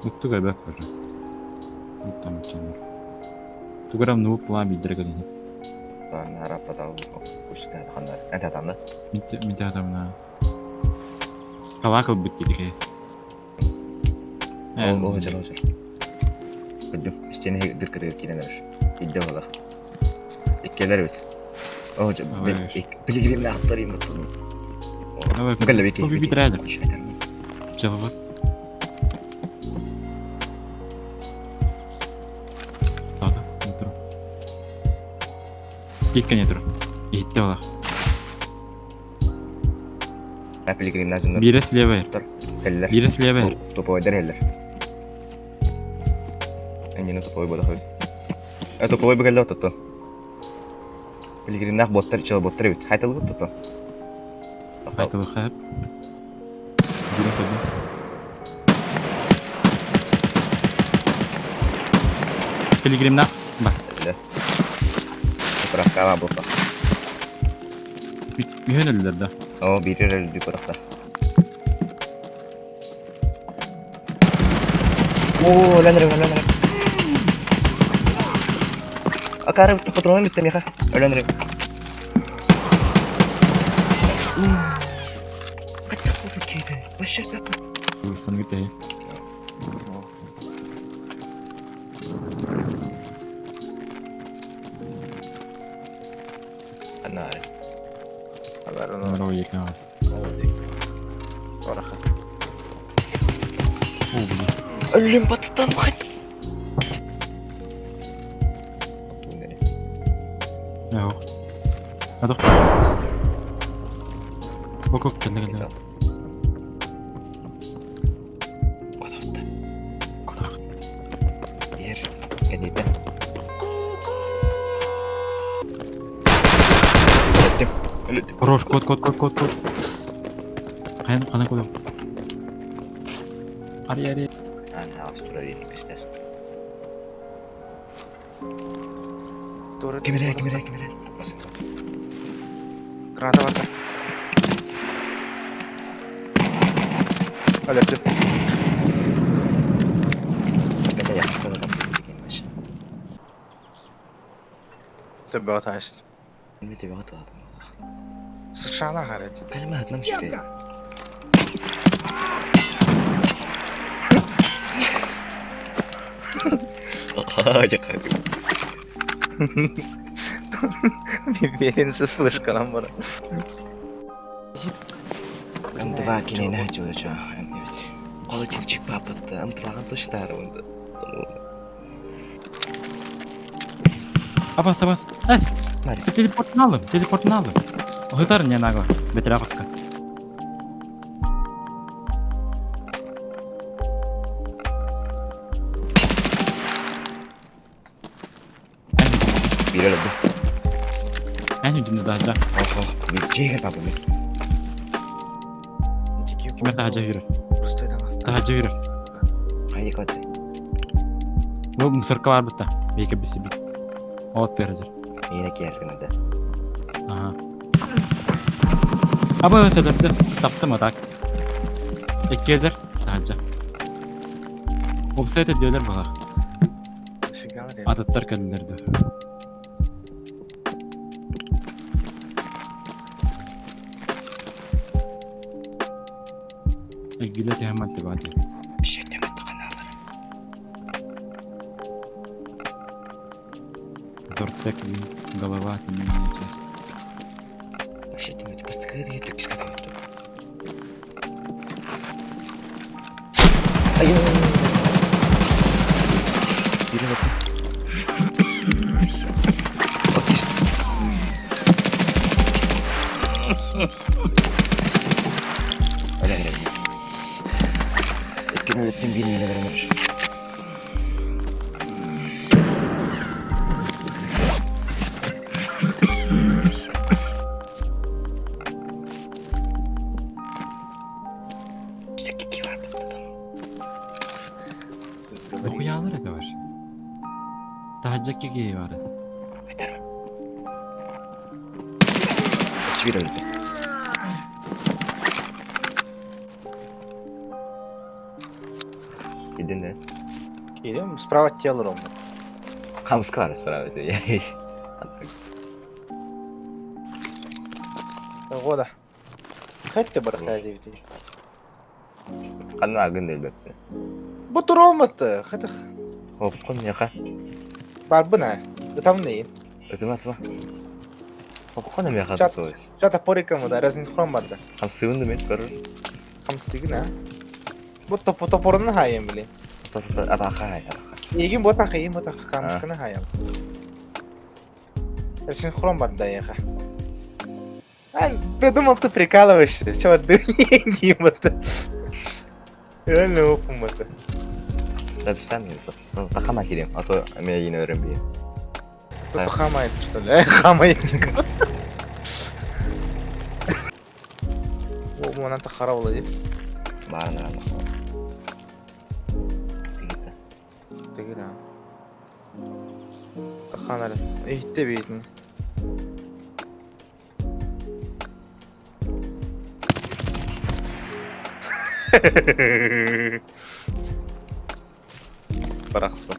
Mutlu bebek var. Mutlu mutlu. Tugaram nup lan bildirgelini. Ben arabada uçta kanlar. Ne adamdı? Mite adamına. Kavakıl bitti ki. O hocam. Bildim. İşte dırkıdı kineler. Bildi valla. İkkeler evet. O hocam ben pilgrimle aktarayım bakalım. Evet. Mıkalla bekleyin. Bir bitirelim. Cevabı. Sağda. Dur. Dikkat et dur. Gitti valla. Ben pilgrimle zunlar. Biri слева yer. Heller. Biri слева yer. Topu eder heller. Engine topu bola hadi. Topu boy bagalla tuttu. Pilgrimle botlar içe botlar evet. Haytalı tuttu. Haydi bakayım. Biri tabi. Pilgrim'den bak. Heller. Fotoğraf kava bulsa. Bir yöneldiler de. O biri öldü fotoğrafta. Oo lan. Akarım patronum bittim ya. Ölenrim. Hatta bu bakıydı. Başak yapma. Hırsını gitti. Ana. Haberin Numara var. o yekne var. Orası. Oo bu. Ölüm batıdan hayt. Ne o? Hadi. Bak geldi. Kodak. Yer. Kendiydi. Öldüm. Roş kod. Kana kodak. Ari. Ana Avustralya'yı istersin. Doğru. Kimere. Basın. Granata battı. Öldü. Ben de yakıştı da kapıyı. Tabii hata açtım. Bir de bir hata aldım. Sıçrağına haret. Benim adım çıktı. Yakardım. Birinci слышка нам bana. Ben de vakine ne olacak? Evet. Olacak çık papattı. Amtırağın taşıdarı onda. Abas. Es. Hadi. Teleportunu aldım. Hıtarın yanına. Betela kaska. Bir öldü. En ucunda daha da. Bir şey yapalım. Kime daha yürür. Rus'ta edemez. Daha yürür. Haydi hadi. Bu mısırka var burada. Belki bir. Ot verecek. Yine geldiğinde de. Aha. Aba sebepte taptım atak. Ekkezer sadece. Offset ediyorlar bana. Atatlar kalırdı. Güllet hemen tabati. Bir şey demedi kanalları. Zortek голова темная часть. Bir şey demedi. Bastı kıyıda yedik. Biz kadar yedik. Ayy. Biri bakın. Bak işte. Öyle. Etkin öğrettiğim bir yine verenler. İşte kiki var burada. Okuyanlar da var. Daha cekki var. Yeter mi? Hiçbir öldü. Идем, Келем, справа тело ровно. Хамска var справа. Года. Хоть ты барахтай девяти. Kanma agın elbette. Bu durumu Хоть Hop kon yaka. бар бына. Там не. Ötüme atma. Hop kon hem yaka Çat. tutuyor. Şata porika mı da razın хром бар да. Ham sıvındı mı görür. Хамсыздыгы на. Bu toporunu hayım bile. Атака ya. Егин бота хайым бота хамшканы hayım. Разын хром бар да яха. Я думал, ты прикалываешься. Чё, деньги это? Реально опум это. Tabi sen mi? Takama gireyim. Ato emeğe yine öğrenmeyeyim. Кто-то хамает, что ли? Хамает. О, мана-то хараула деп. Bağırın lan. Тегер а. Тахан әлі. Итте бейтін. Барақсы.